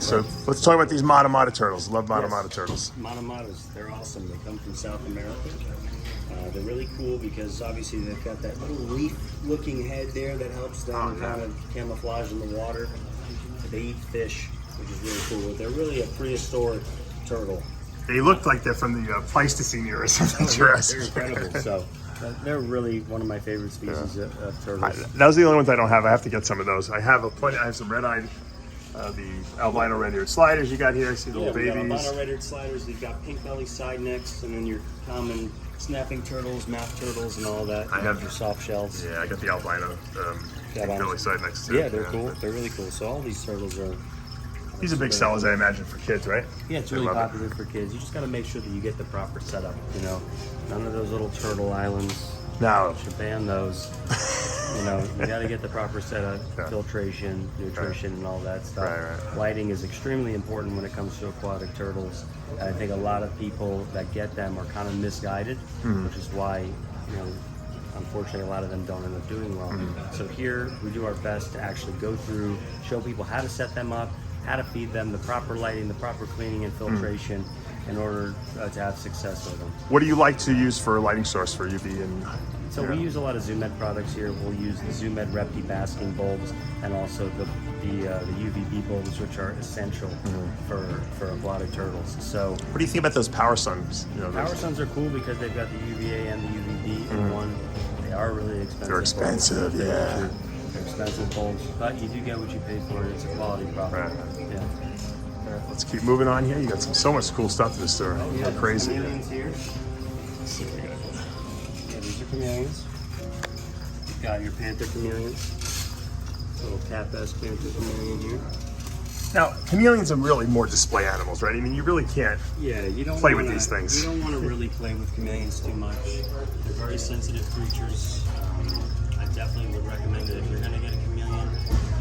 So let's talk about these Monomata turtles. Love Monomata turtles. Monomatas, they're awesome. They come from South America. They're really cool because obviously they've got that little leaf-looking head there that helps them kind of camouflage in the water. They eat fish, which is really cool. They're really a prehistoric turtle. They look like they're from the Pleistocene era or something. They're incredible. So they're really one of my favorite species of turtles. Those are the only ones I don't have. I have to get some of those. I have I have some red-eyed, the albino red-eared sliders you got here. I see the little babies. Albino red-eared sliders. You've got pink belly side necks, and then your common snapping turtles, map turtles, and all that. I have your soft shells. Yeah, I got the albino pink belly side necks too. Yeah, they're cool. They're really cool. So all these turtles are. These are big sellers, I imagine, for kids, right? Yeah, it's really popular for kids. You just got to make sure that you get the proper setup. You know, none of those little turtle islands. No. You should ban those. You know, you got to get the proper setup, filtration, nutrition, and all that stuff. Right. Lighting is extremely important when it comes to aquatic turtles. And I think a lot of people that get them are kind of misguided, which is why, you know, unfortunately a lot of them don't end up doing well. So here we do our best to actually go through, show people how to set them up, how to feed them, the proper lighting, the proper cleaning and filtration in order to have success with them. What do you like to use for a lighting source for UV? And so we use a lot of ZoomEd products here. We'll use the ZoomEd Repti basking bulbs and also the UVB bulbs, which are essential for aquatic turtles. So what do you think about those Power Suns? You know, Power Suns are cool because they've got the UVA and the UVB in one. They are really expensive. They're expensive, bulbs. yeah. They're expensive bulbs, but you do get what you pay for. It's a quality product. Right. Yeah. Let's keep moving on here. You got so much cool stuff in this store. Yeah, Crazy. Chameleons here. Let's see what we got. Yeah, these are chameleons. You've got your panther chameleons. Little cat-esque panther chameleon here. Now, chameleons are really more display animals, right? I mean, you really can't you don't play with these things. You don't want to really play with chameleons too much. They're very sensitive creatures. I definitely would recommend that if you're going to get a chameleon,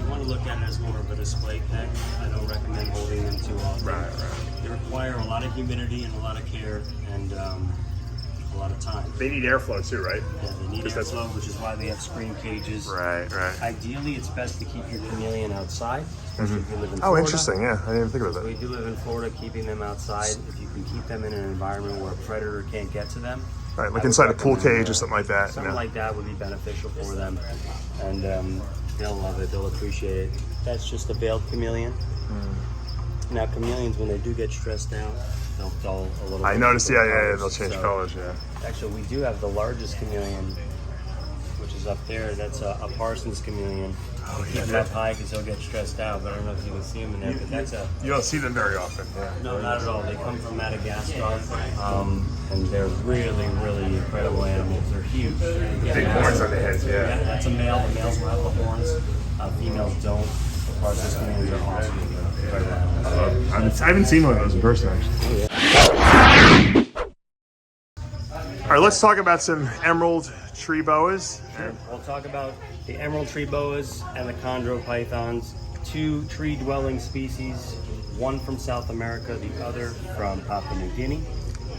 you want to look at it as more of a display pet. I don't recommend holding them too often. Right. They require a lot of humidity and a lot of care and a lot of time. They need airflow too, right? Yeah, they need airflow, which is why they have screen cages. Right. Ideally, it's best to keep your chameleon outside, especially if you live in Florida. Oh, interesting. Yeah, I didn't even think about that. We do live in Florida, keeping them outside. If you can keep them in an environment where a predator can't get to them. Right, like inside a pool cage or something like that. Something like that would be beneficial for them. And they'll love it, they'll appreciate it. That's just a veiled chameleon. Now chameleons, when they do get stressed out, they'll dull a little bit. I noticed, yeah, they'll change colors, yeah. Actually, we do have the largest chameleon, which is up there. That's a Parson's chameleon. Keep him up high because he'll get stressed out, but I don't know if you can see him in there, but that's a... You don't see them very often. Yeah. No, not at all. They come from Madagascar, and they're really, really incredible animals. They're huge. Big horns on their heads, yeah. That's a male. The males will have the horns. Females don't. The Parson's chameleons are awesome. Incredible animals. I haven't seen one of those in person, actually. All right, let's talk about some emerald tree boas. We'll talk about the emerald tree boas and the chondro pythons, two tree-dwelling species, one from South America, the other from Papua New Guinea.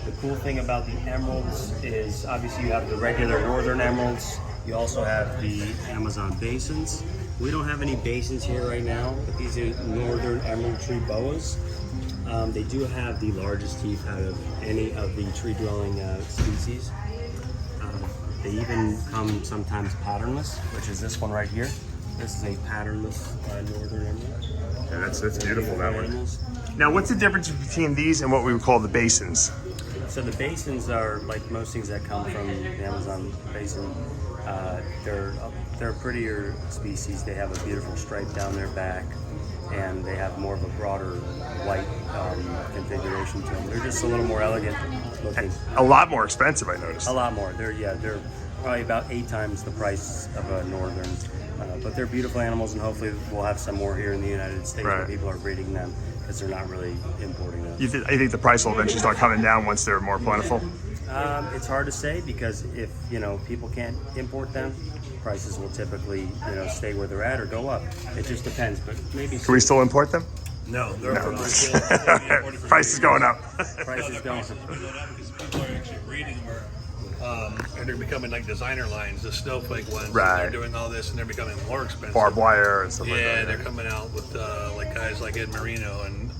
The cool thing about the emeralds is obviously you have the regular northern emeralds. You also have the Amazon basins. We don't have any basins here right now, but these are northern emerald tree boas. They do have the largest teeth out of any of the tree-dwelling species. They even come sometimes patternless, which is this one right here. This is a patternless northern emerald. Yeah, that's beautiful, that one. Now, what's the difference between these and what we would call the basins? So the basins are like most things that come from the Amazon basin. They're a prettier species. They have a beautiful stripe down their back, and they have more of a broader white configuration to them. They're just a little more elegant looking. A lot more expensive, I noticed. A lot more. They're probably about 8 times the price of a northern. But they're beautiful animals, and hopefully we'll have some more here in the United States where people are breeding them because they're not really importing them. You think the price will eventually start coming down once they're more plentiful? It's hard to say because if people can't import them, prices will typically stay where they're at or go up. It just depends, but maybe. Can we still import them? No, they're no. Price is going up. Price is going up. Because people are actually breeding them or And they're becoming like designer lines, the snowflake ones. Right. And they're doing all this, and they're becoming more expensive. Barbed wire and stuff like Yeah, that. they're coming out with like guys like Ed Marino, and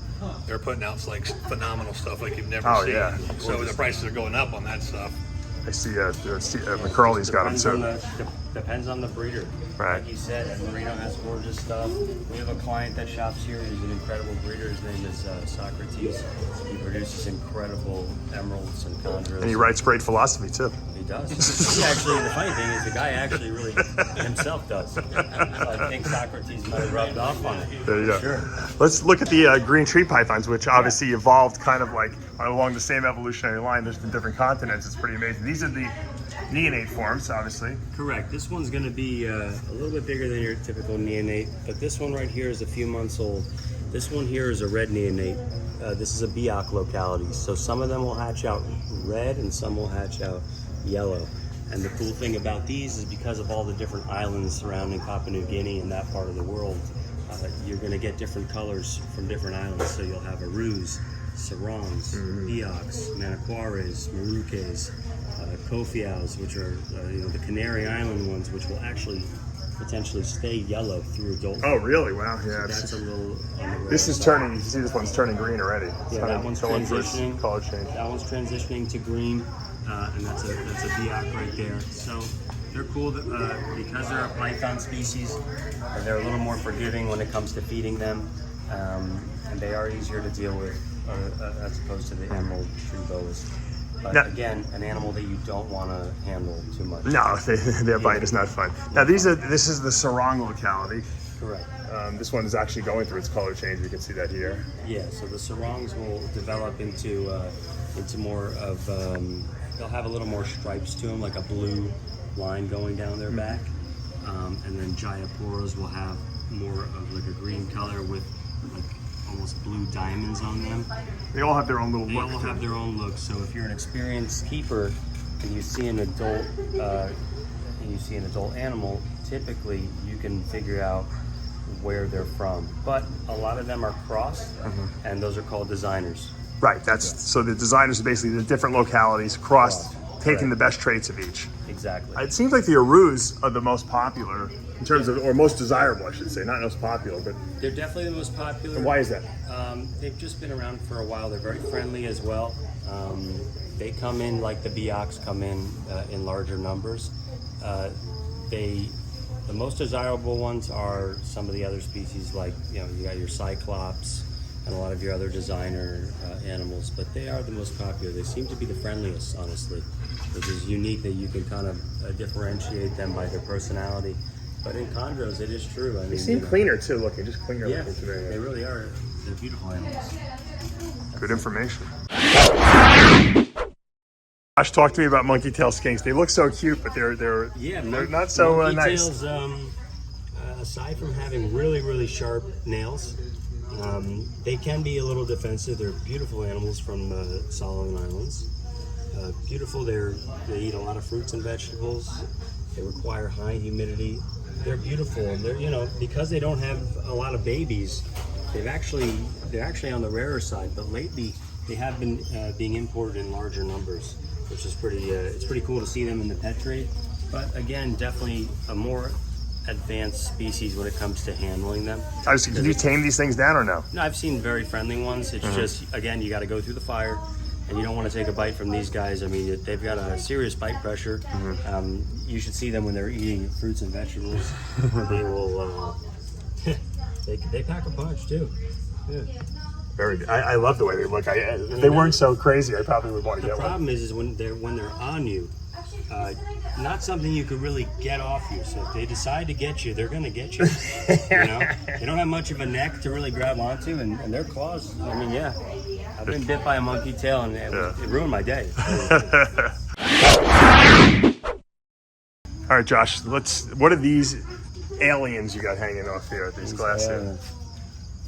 they're putting out like phenomenal stuff like you've never seen. Yeah. So the prices are going up on that stuff. I see McCurley's got them too. Depends on the breeder. Right. Like you said, Ed Marino has gorgeous stuff. We have a client that shops here. He's an incredible breeder. His name is Socrates. He produces incredible emeralds and chondros. And he writes great philosophy too. He does. He actually, the funny thing is, the guy actually really himself does. I think Socrates might have rubbed off on it. There you go. Sure. Let's look at the green tree pythons, which obviously evolved kind of like along the same evolutionary line. There's been different continents. It's pretty amazing. These are the neonate forms, obviously. Correct. This one's going to be a little bit bigger than your typical neonate, but this one right here is a few months old. This one here is a red neonate. This is a Biak locality, so some of them will hatch out red and some will hatch out yellow. And the cool thing about these is because of all the different islands surrounding Papua New Guinea and that part of the world, you're going to get different colors from different islands. So you'll have Arus, Sarongs, Biaks, Manaquares, Marukes, Kofiaus, which are the Canary Island ones, which will actually potentially stay yellow through adulthood. Oh, really? Wow. Yeah. So that's a little on the rare This is side. turning. You can see this one's turning green already. It's Yeah, kind that of one's going for its transitioning. color change. That one's transitioning to green, and that's a Biak right there. So they're cool because they're a python species. They're a little more forgiving when it comes to feeding them, and they are easier to deal with as opposed to the emerald tree boas. But Now, again, an animal that you don't want to handle too much. no, their bite is not fun. Now this is the Sarong locality. Correct. This one is actually going through its color change. You can see that here. Yeah, so the sarongs will develop into more of, they'll have a little more stripes to them, like a blue line going down their back. And then Jayapuras will have more of like a green color with like almost blue diamonds on them. They all have their own little They look. all have their own look. So if you're an experienced keeper and you see an adult animal, typically you can figure out where they're from. But a lot of them are crossed, and those are called designers. Right. So the designers are basically the different localities crossed, taking the best traits of each. Exactly. It seems like the Arus are the most popular in terms of, or most desirable, I should say, not most popular, but. They're definitely the most popular. And why is that? They've just been around for a while. They're very friendly as well. They come in like the Biaks come in larger numbers. The most desirable ones are some of the other species, like you got your Cyclops and a lot of your other designer animals, but they are the most popular. They seem to be the friendliest, honestly, which is unique that you can kind of differentiate them by their personality. But in chondros, it is true. I mean, They seem cleaner too, looking, just cleaner yeah, looking today. they really are. They're beautiful animals. Good information. Josh, talk to me about Monkeytail Skinks. They look so cute, but they're not so nice. Monkeytails, aside from having really, really sharp nails, they can be a little defensive. They're beautiful animals from Solomon Islands. Beautiful. They eat a lot of fruits and vegetables. They require high humidity. They're beautiful. They're because they don't have a lot of babies. They're actually on the rarer side. But lately, they have been being imported in larger numbers, which is it's pretty cool to see them in the pet trade. But again, definitely a more advanced species when it comes to handling them. Can you tame these things down or no? No, I've seen very friendly ones. It's just, again, you got to go through the fire, and you don't want to take a bite from these guys. I mean, they've got a serious bite pressure. You should see them when they're eating fruits and vegetables. They will, they pack a punch too. Yeah. Very good. I love the way they look. If they weren't so crazy, I probably would want to The get one. problem is when they're on you, not something you could really get off you. So if they decide to get you, they're going to get you. They don't have much of a neck to really grab onto, and their claws. I mean, yeah, I've been bit by a monkey tail, and it ruined my day. All right, Josh. What are these aliens you got hanging off here? These glasses.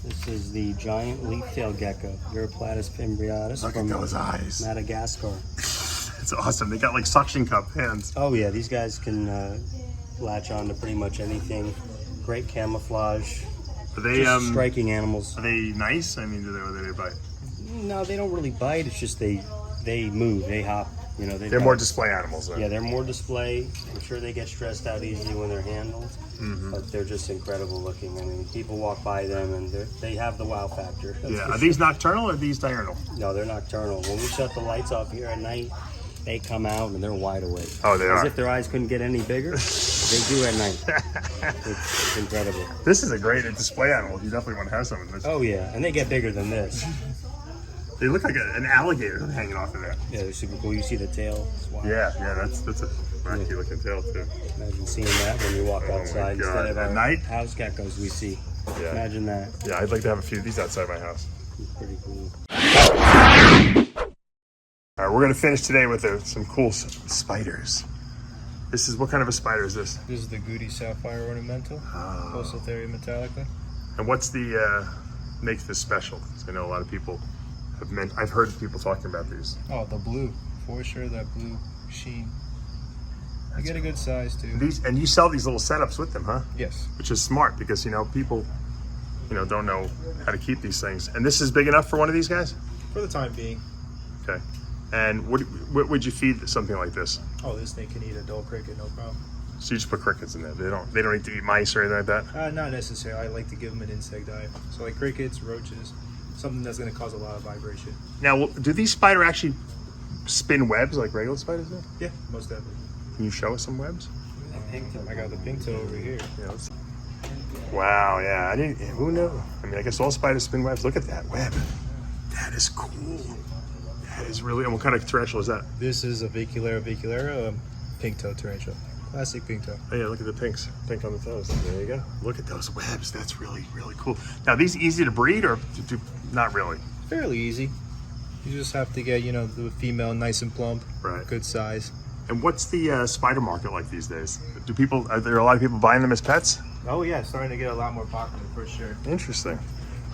This is the giant leaf-tailed gecko, Uroplatus fimbriatus Look from at those eyes. Madagascar. It's awesome. They got like suction cup hands. Oh yeah, these guys can latch on to pretty much anything. Great camouflage. Are they Just striking animals. Are they nice? I mean, do they bite? No, they don't really bite. It's just they move, they hop You know, They're more display animals then. Yeah, they're more display. I'm sure they get stressed out easily when they're handled, but they're just incredible looking. I mean, people walk by them and they have the wow factor. Yeah. Are these nocturnal or are these diurnal? No, they're nocturnal. When we shut the lights off here at night, they come out and they're wide awake. Oh, they are. As if their eyes couldn't get any bigger. They do at night. It's incredible. This is a great display animal. You definitely want to have some of this. Oh yeah, and they get bigger than this. They look like an alligator hanging off of there. Yeah, they're super cool. You see the tail? It's wild. Yeah, that's a wacky looking tail too. Imagine seeing that when you walk outside God. instead of At our night? house geckos we see. Yeah. Imagine that. Yeah, I'd like to have a few of these outside my house. It's pretty cool. All right, we're gonna finish today with some cool spiders. This is, what kind of a spider is this? This is the Goody Sapphire Ornamental, Positharia Metallica. And what's the makes this special? 'Cause I know a lot of people I've heard people talking about these. Oh, the blue, for sure, that blue sheen. You get a good size too. And you sell these little setups with them, huh? Yes. Which is smart because people don't know how to keep these things. And this is big enough for one of these guys? For the time being. Okay. And what would you feed something like this? Oh, this thing can eat a dull cricket, no problem. So you just put crickets in there. They don't need to eat mice or anything like that? Not necessarily. I like to give them an insect diet. So like crickets, roaches, something that's going to cause a lot of vibration. Now, do these spiders actually spin webs like regular spiders do? Yeah, most definitely. Can you show us some webs? I got the pink toe over here. Yeah, wow, yeah. Who knew? I mean, I guess all spiders spin webs. Look at that web. That is cool. That is really, and what kind of tarantula is that? This is a Viculera, pink toe tarantula. Classic pink toe. Oh yeah, look at the pinks. Pink on the toes. There you go. Look at those webs. That's really, really cool. Now, are these easy to breed or not really? Fairly easy. You just have to get, the female nice and plump. Right. Good size. And what's the spider market like these days? Are there a lot of people buying them as pets? Oh yeah, starting to get a lot more popular for sure. Interesting.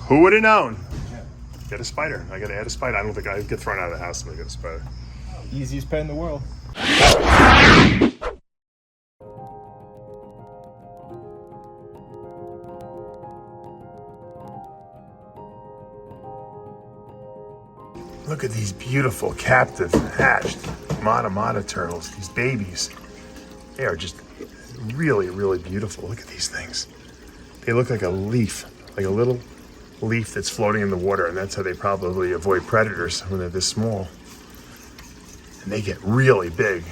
Who would have known? Yeah. Get a spider. I got to add a spider. I don't think I'd get thrown out of the house if I get a spider. Easiest pet in the world. Look at these beautiful captive hatched Monkeytail turtles, these babies. They are just really, really beautiful. Look at these things. They look like a leaf, like a little leaf that's floating in the water, and that's how they probably avoid predators when they're this small. And they get really big.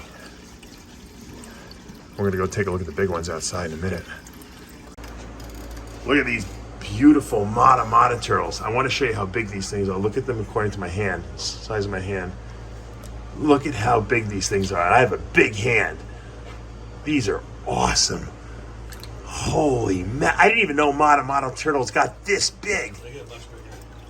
We're gonna go take a look at the big ones outside in a minute. Look at these beautiful Monkeytail turtles. I want to show you how big these things are. Look at them according to my hand, size of my hand. Look at how big these things are. And I have a big hand. These are awesome. Holy man! I didn't even know Monkeytail turtles got this big. They get much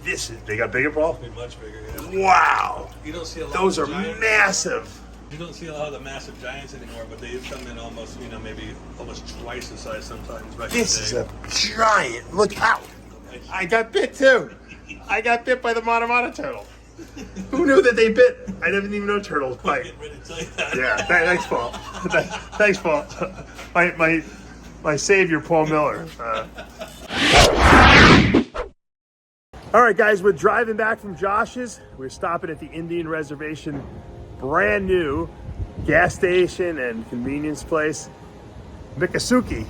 bigger. They got bigger, Paul? They're much bigger, yeah. Wow! You don't see a lot Those of are giants. massive. You don't see a lot of the massive giants anymore, but they come in almost, maybe almost twice the size sometimes back This is in a giant. Look out! I got bit too. I got bit by the Monkeytail turtle. Who knew that they bit? I didn't even know turtles bite. Get ready to tell you that. Yeah, thanks, Paul. Thanks, Paul. My savior, Paul Miller. All right, guys, we're driving back from Josh's. We're stopping at the Indian Reservation, brand new gas station and convenience place, Miccosukee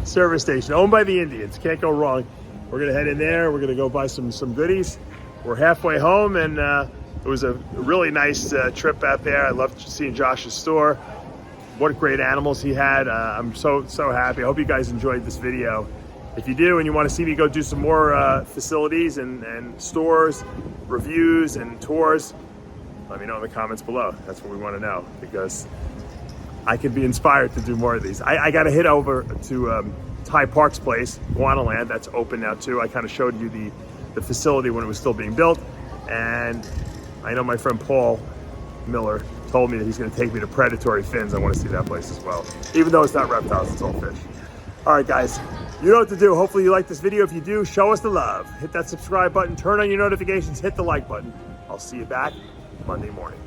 service station, owned by the Indians. Can't go wrong. We're gonna head in there. We're gonna go buy some goodies. We're halfway home, and it was a really nice trip out there. I loved seeing Josh's store. What great animals he had. I'm so happy. I hope you guys enjoyed this video. If you do and you want to see me go do some more facilities and stores, reviews and tours, let me know in the comments below. That's what we want to know, because I can be inspired to do more of these. I got to head over to Ty Park's place, Guanaland. That's open now too. I kind of showed you the facility when it was still being built. And I know my friend Paul Miller told me that he's going to take me to Predatory Fins. I want to see that place as well. Even though it's not reptiles, it's all fish. All right, guys, you know what to do. Hopefully you like this video. If you do, show us the love. Hit that subscribe button, turn on your notifications, hit the like button. I'll see you back Monday morning.